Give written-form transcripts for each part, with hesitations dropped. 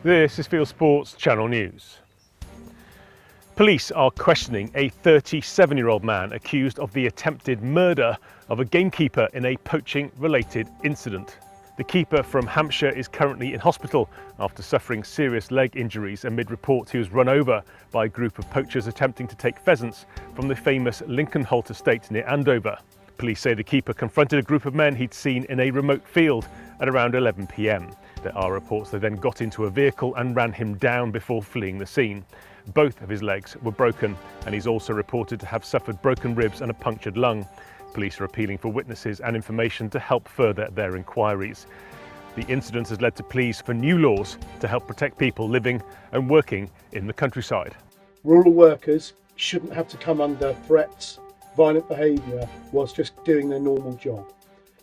This is Fieldsports Channel News. Police are questioning a 37-year-old man accused of the attempted murder of a gamekeeper in a poaching-related incident. The keeper from Hampshire is currently in hospital after suffering serious leg injuries amid reports he was run over by a group of poachers attempting to take pheasants from the famous Lincoln Holt estate near Andover. Police say the keeper confronted a group of men he'd seen in a remote field at around 11 p.m. There are reports they then got into a vehicle and ran him down before fleeing the scene. Both of his legs were broken, and he's also reported to have suffered broken ribs and a punctured lung. Police are appealing for witnesses and information to help further their inquiries. The incident has led to pleas for new laws to help protect people living and working in the countryside. Rural workers shouldn't have to come under threats, violent behaviour, whilst just doing their normal job.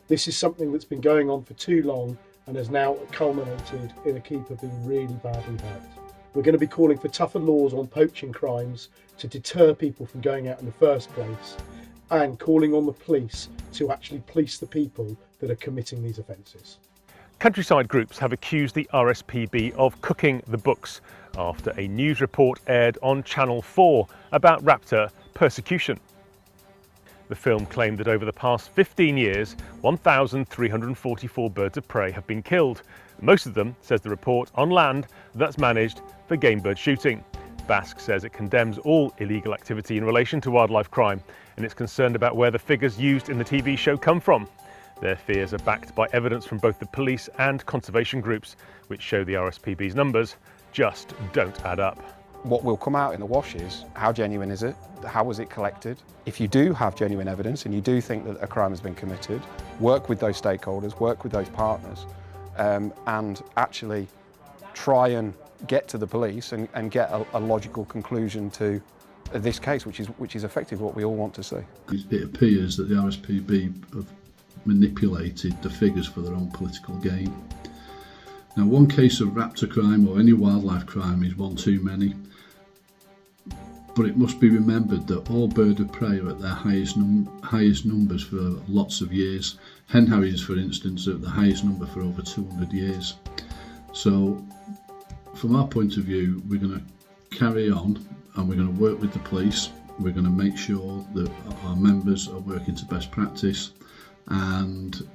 This is something that's been going on for too long and has now culminated in a keeper being really badly hurt. We're going to be calling for tougher laws on poaching crimes to deter people from going out in the first place, and calling on the police to actually police the people that are committing these offences. Countryside groups have accused the RSPB of cooking the books after a news report aired on Channel 4 about raptor persecution. The film claimed that over the past 15 years, 1,344 birds of prey have been killed. Most of them, says the report, on land that's managed for game bird shooting. Basque says it condemns all illegal activity in relation to wildlife crime, and it's concerned about where the figures used in the TV show come from. Their fears are backed by evidence from both the police and conservation groups, which show the RSPB's numbers just don't add up. What will come out in the wash is how genuine is it? How was it collected? If you do have genuine evidence and you do think that a crime has been committed, work with those stakeholders, work with those partners, and actually try and get to the police and get a logical conclusion to this case, which is effectively what we all want to see. It appears that the RSPB have manipulated the figures for their own political gain. Now, one case of raptor crime or any wildlife crime is one too many, but it must be remembered that all birds of prey are at their highest numbers for lots of years. Hen harriers, for instance, are at the highest number for over 200 years. So, from our point of view, we're going to carry on and we're going to work with the police. We're going to make sure that our members are working to best practice, and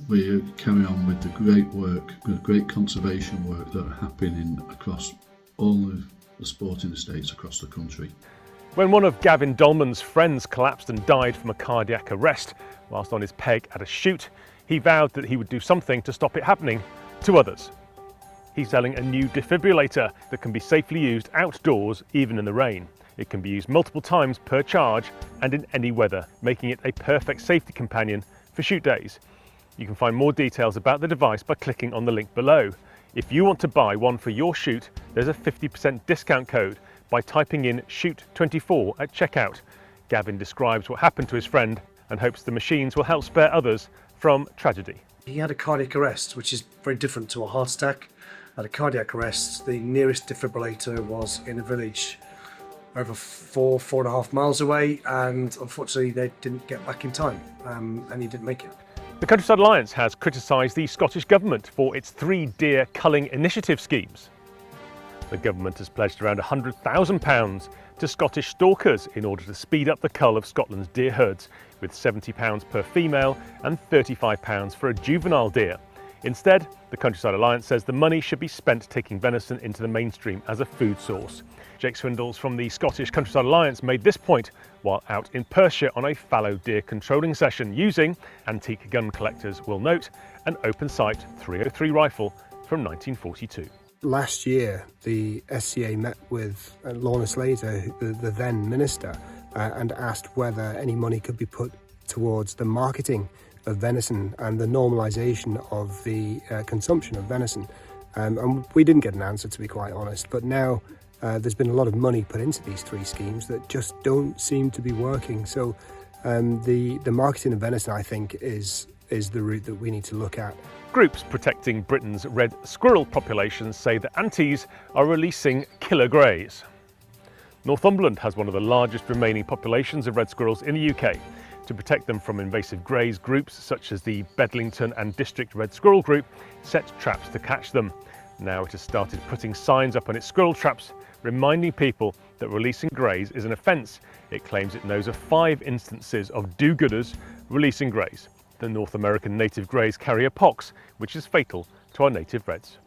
we carry on with the great work, the great conservation work that are happening across all of the sporting estates across the country. When one of Gavin Dolman's friends collapsed and died from a cardiac arrest whilst on his peg at a shoot, he vowed that he would do something to stop it happening to others. He's selling a new defibrillator that can be safely used outdoors, even in the rain. It can be used multiple times per charge and in any weather, making it a perfect safety companion for shoot days. You can find more details about the device by clicking on the link below. If you want to buy one for your shoot, there's a 50% discount code by typing in SHOOT24 at checkout. Gavin describes what happened to his friend and hopes the machines will help spare others from tragedy. He had a cardiac arrest, which is very different to a heart attack. At a cardiac arrest, the nearest defibrillator was in a village over 4.5 miles away, and unfortunately they didn't get back in time, and he didn't make it. The Countryside Alliance has criticised the Scottish Government for its 3 deer culling initiative schemes. The government has pledged around £100,000 to Scottish stalkers in order to speed up the cull of Scotland's deer herds, with £70 per female and £35 for a juvenile deer. Instead, the Countryside Alliance says the money should be spent taking venison into the mainstream as a food source. Jake Swindles from the Scottish Countryside Alliance made this point while out in Perthshire on a fallow deer controlling session using, antique gun collectors will note, an open sight .303 rifle from 1942. Last year, the SCA met with Lorna Slater, the then minister, and asked whether any money could be put towards the marketing of venison and the normalisation of the consumption of venison. And we didn't get an answer, to be quite honest, but now there's been a lot of money put into these 3 schemes that just don't seem to be working. So the marketing of venison, I think, is the route that we need to look at. Groups protecting Britain's red squirrel populations say that antis are releasing killer greys. Northumberland has one of the largest remaining populations of red squirrels in the UK. To protect them from invasive greys, groups such as the Bedlington and District Red Squirrel Group set traps to catch them. Now it has started putting signs up on its squirrel traps, reminding people that releasing greys is an offence. It claims it knows of 5 instances of do-gooders releasing greys. The North American native greys carry a pox, which is fatal to our native reds.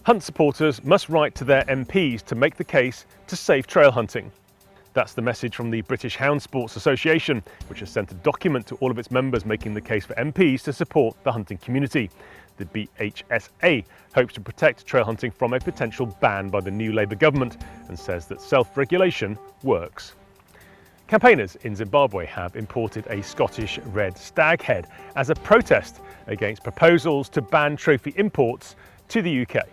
Hunt supporters must write to their MPs to make the case to save trail hunting. That's the message from the British Hound Sports Association, which has sent a document to all of its members making the case for MPs to support the hunting community. The BHSA hopes to protect trail hunting from a potential ban by the new Labour government and says that self-regulation works. Campaigners in Zimbabwe have imported a Scottish red stag head as a protest against proposals to ban trophy imports to the UK.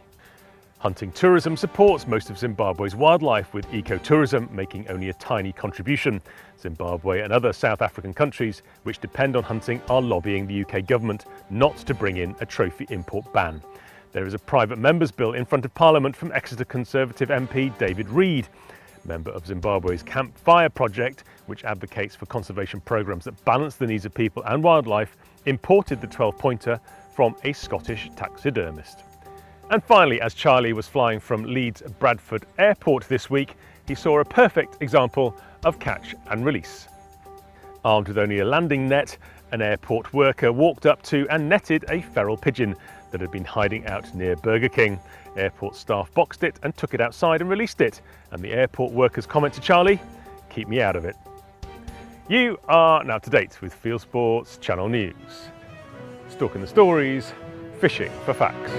Hunting tourism supports most of Zimbabwe's wildlife, with ecotourism making only a tiny contribution. Zimbabwe and other South African countries which depend on hunting are lobbying the UK government not to bring in a trophy import ban. There is a private member's bill in front of Parliament from Exeter Conservative MP David Reid, member of Zimbabwe's Camp Fire project, which advocates for conservation programmes that balance the needs of people and wildlife, imported the 12-pointer from a Scottish taxidermist. And finally, as Charlie was flying from Leeds Bradford Airport this week, he saw a perfect example of catch and release. Armed with only a landing net, an airport worker walked up to and netted a feral pigeon that had been hiding out near Burger King. Airport staff boxed it and took it outside and released it. And the airport worker's comment to Charlie, "Keep me out of it." You are now up to date with Fieldsports Channel News. Stalking the stories, fishing for facts.